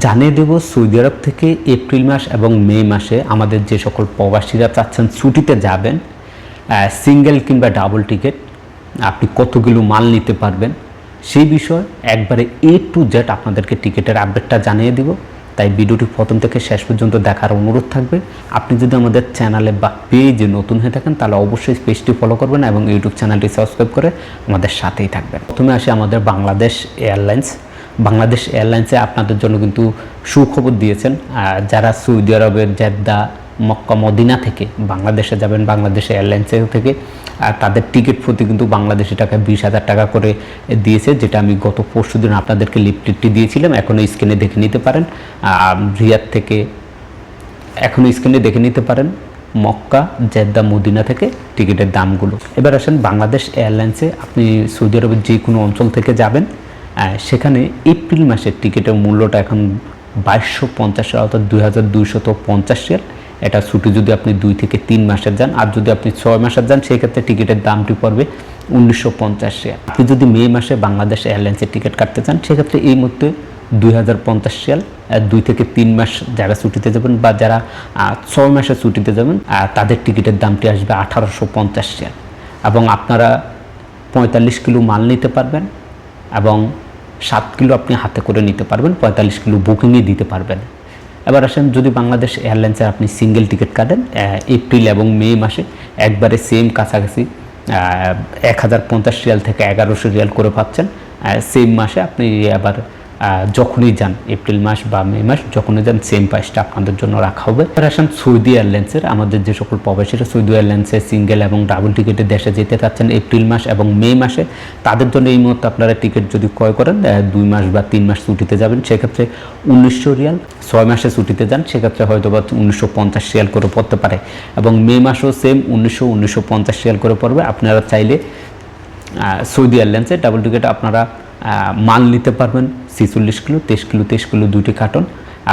জানিয়ে দেব সৌদি আরব থেকে এপ্রিল মাস এবং মে মাসে আমাদের যে সকল প্রবাসীরা চাচ্ছেন ছুটিতে যাবেন, সিঙ্গেল কিংবা ডাবল টিকিট আপনি কতগুলো মাল নিতে পারবেন সেই বিষয়ে একবারে A to Z আপনাদেরকে টিকিটের আপডেটটা জানিয়ে দিব। তাই ভিডিওটি প্রথম থেকে শেষ পর্যন্ত দেখার অনুরোধ থাকবে। আপনি যদি আমাদের চ্যানেলে বা পেজে নতুন হয়ে থাকেন তাহলে অবশ্যই পেজটি ফলো করবেন এবং ইউটিউব চ্যানেলটি সাবস্ক্রাইব করে আমাদের সাথেই থাকবেন। প্রথমে আসি আমাদের বাংলাদেশ এয়ারলাইন্সে আপনাদের জন্য কিন্তু সুখবর দিয়েছেন। যারা সৌদি আরবের জেদ্দা, মক্কা, মদিনা থেকে বাংলাদেশে যাবেন, বাংলাদেশ এয়ারলাইন্সের থেকে তাদের টিকিট প্রতি কিন্তু বাংলাদেশি টাকায় 20,000 টাকা করে দিয়েছে, যেটা আমি গত পরশুদিন আপনাদেরকে লিফলেটটি দিয়েছিলাম। এখনও স্ক্রিনে দেখে নিতে পারেন। রিয়াদ থেকে এখনও স্ক্রিনে দেখে নিতে পারেন মক্কা, জেদ্দা, মদিনা থেকে টিকিটের দামগুলো। এবার আসেন বাংলাদেশ এয়ারলাইন্সে। আপনি সৌদি আরবের যে কোনো অঞ্চল থেকে যাবেন, সেখানে এপ্রিল মাসের টিকিটের মূল্যটা এখন 2250 অর্থাৎ 2250 রিয়াল। এটা ছুটি যদি আপনি 2 থেকে 3 মাসের যান, আর যদি আপনি 6 মাসের যান সেক্ষেত্রে টিকিটের দামটি পড়বে 1950 রিয়াল। আপনি যদি মে মাসে বাংলাদেশ এয়ারলাইন্সের টিকিট কাটতে চান সেক্ষেত্রে এই মুহূর্তে 2050 রিয়াল। 2 থেকে 3 মাস যারা ছুটিতে যাবেন বা যারা 6 মাসে ছুটিতে যাবেন তাদের টিকিটের দামটি আসবে 1850 রিয়াল। এবং আপনারা 45 কিলো মাল নিতে পারবেন এবং 7 কিলো আপনি হাতে করে নিতে পারবেন, 45 কিলো বুকিংয়ে দিতে পারবেন। এবার আসেন যদি বাংলাদেশ এয়ারলাইন্সে আপনি সিঙ্গেল টিকিট কাটেন এপ্রিল এবং মে মাসে একবারে সেম কাছাকাছি 1050 রিয়াল থেকে 1100 রিয়াল করে পাচ্ছেন। সেম মাসে আপনি আবার যখনই যান, এপ্রিল মাস বা মে মাস যখনই যান সেম প্রাইসটা আপনাদের জন্য রাখা হবে। এবার আসেন সৌদি এয়ারলাইন্সের। আমাদের যে সকল প্রবাসীরা সৌদি এয়ারলাইন্সে সিঙ্গেল এবং ডাবল টিকিটে দেশে যেতে চাচ্ছেন এপ্রিল মাস এবং মে মাসে, তাদের জন্য এই মুহূর্তে আপনারা টিকিট যদি ক্রয় করেন 2 মাস বা 3 মাস ছুটিতে যাবেন সেক্ষেত্রে 1900 রিয়াল, 6 মাসে ছুটিতে যান সেক্ষেত্রে হয়তো বা 1950 রিয়াল করে পড়তে পারে এবং মে মাসও সেম 1950 রিয়াল করে পড়বে। আপনারা চাইলে সৌদি এয়ারলাইন্সে ডাবল টিকিটে আপনারা মাল নিতে পারবেন 46 কিলো, 23 কিলো দুটি কার্টন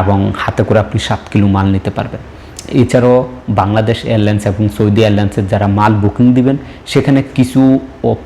এবং হাতে করে আপনি 7 কিলো মাল নিতে পারবেন। এছাড়াও বাংলাদেশ এয়ারলাইন্স এবং সৌদি এয়ারলাইন্সের যারা মাল বুকিং দিবেন সেখানে কিছু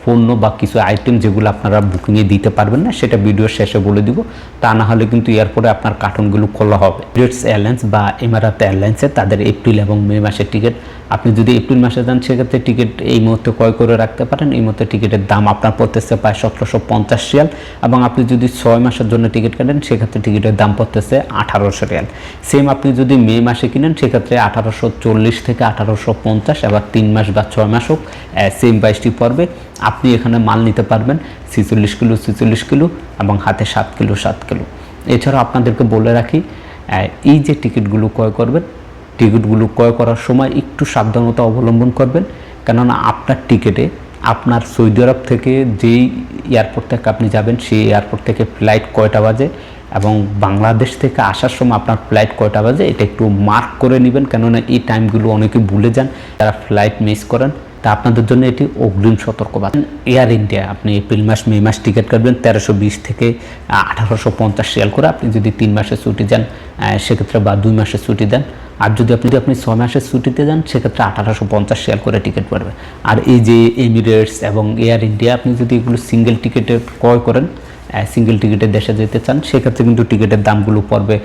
পণ্য বা কিছু আইটেম যেগুলো আপনারা বুকিংয়ে দিতে পারবেন না সেটা ভিডিওর শেষে বলে দিব। তা না হলে কিন্তু এয়ারপোর্টে আপনার কার্টনগুলো খোলা হবে। এমিরেটস এয়ারলাইন্স বা এমারাত এয়ারলাইন্সের তাদের এপ্রিল এবং মে মাসের টিকিট আপনি যদি এপ্রিল মাসে যান সেক্ষেত্রে টিকিট এই মুহূর্তে ক্রয় করে রাখতে পারেন। এই মুহূর্তে টিকিটের দাম আপনার পড়তেছে প্রায় 1750 রিয়াল এবং আপনি যদি 6 মাসের জন্য টিকিট কাটেন সেক্ষেত্রে টিকিটের দাম পড়তেছে 1800 রিয়াল। সেম আপনি যদি মে মাসে কিনেন সেক্ষেত্রে 1840 থেকে 1850, আবার 3 মাস বা 6 মাস হোক সেম প্রাইসটি পড়বে। আপনি এখানে মাল নিতে পারবেন 46 কিলো এবং হাতে 7 কিলো। এছাড়াও আপনাদেরকে বলে রাখি, এই যে টিকিটগুলো ক্রয় করবেন, টিকিটগুলো ক্রয় করার সময় একটু সাবধানতা অবলম্বন করবেন, কেননা আপনার টিকিটে আপনার সৌদি আরব থেকে যেই এয়ারপোর্ট থেকে আপনি যাবেন সেই এয়ারপোর্ট থেকে ফ্লাইট কয়টা বাজে এবং বাংলাদেশ থেকে আসার সময় আপনার ফ্লাইট কয়টা বাজে এটা একটু মার্ক করে নেবেন, কেননা এই টাইমগুলো অনেকে ভুলে যান, তারা ফ্লাইট মিস করেন। তা আপনাদের জন্য এটি অগ্রিম সতর্কবার্তা। এয়ার ইন্ডিয়া আপনি এপ্রিল মাস মে মাস টিকিট কাটবেন 1320 থেকে 1850 রিয়াল করে। আপনি যদি 3 মাসের ছুটি যান সেক্ষেত্রে বা 2 মাসের ছুটি দেন, আর যদি আপনি 6 মাসের ছুটিতে যান সেক্ষেত্রে 1850 রিয়াল করে টিকিট পড়বে। আর এই যে এমিরেটস এবং এয়ার ইন্ডিয়া আপনি যদি এগুলো সিঙ্গেল টিকিটে ক্রয় করেন, সিঙ্গেল টিকিটে দেশে যেতে চান সেক্ষেত্রে কিন্তু টিকিটের দামগুলো পড়বে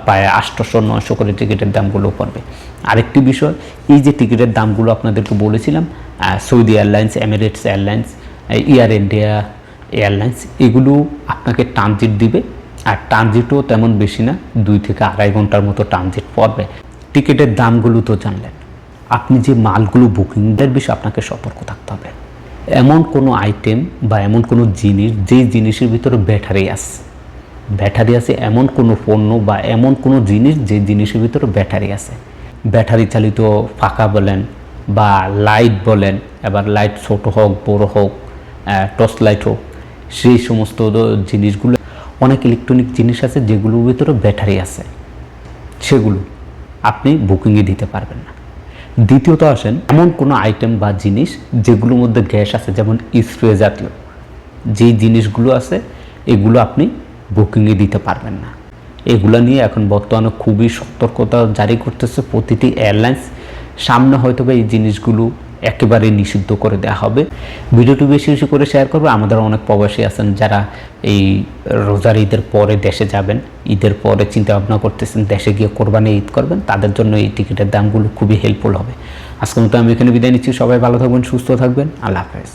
প্রায় 800-900 করে টিকিটের দামগুলো পড়বে। আরেকটি বিষয়, এই যে টিকিটের দামগুলো আপনাদেরকে বলেছিলাম Saudi airlines, Emirates airlines, air India airlines, এগুলো আপনাকে ট্রানজিট দিবে আর ট্রানজিটও তেমন বেশি না, 2 থেকে 2.5 ঘন্টার মতো ট্রানজিট পড়বে। টিকিটের দামগুলো তো জানলেন, আপনি যে মালগুলো বুকিংয়ের বিষয়ে আপনাকে সতর্ক থাকতে হবে। এমন কোনো আইটেম বা এমন কোনো জিনিস যেই জিনিসের ভিতরে ব্যাটারি আছে, এমন কোনো পণ্য বা এমন কোনো জিনিস যে জিনিসের ভিতরে ব্যাটারি আছে, ব্যাটারি চালিত ফাঁকা বলেন বা লাইট বলেন, এবার লাইট ছোট হোক বড় হোক, টর্চ লাইট হোক, সেই সমস্ত জিনিসগুলো, অনেক ইলেকট্রনিক জিনিস আছে যেগুলোর ভিতরে ব্যাটারি আছে, সেগুলো আপনি বুকিংয়ে দিতে পারবেন না। দ্বিতীয়ত আসেন এমন কোনো আইটেম বা জিনিস যেগুলোর মধ্যে গ্যাস আছে, যেমন স্প্রে জাতীয় যেই জিনিসগুলো আছে এগুলো আপনি বুকিংয়ে দিতে পারবেন না। এগুলো নিয়ে এখন বর্তমানে খুবই সতর্কতা জারি করতেছে প্রতিটি এয়ারলাইন্স। সামনে হয়তো বা এই জিনিসগুলো একেবারে নিষিদ্ধ করে দেওয়া হবে। ভিডিওটি বেশি বেশি করে শেয়ার করবে। আমাদের অনেক প্রবাসী আছেন যারা এই রোজার ঈদের পরে দেশে যাবেন, ঈদের পরে চিন্তা ভাবনা করতেছেন দেশে গিয়ে কোরবানি ঈদ করবেন, তাদের জন্য এই টিকিটের দামগুলো খুবই হেল্পফুল হবে। আজকের মতো আমি এখানে বিদায় নিচ্ছি। সবাই ভালো থাকবেন, সুস্থ থাকবেন। আল্লাহ হাফেজ।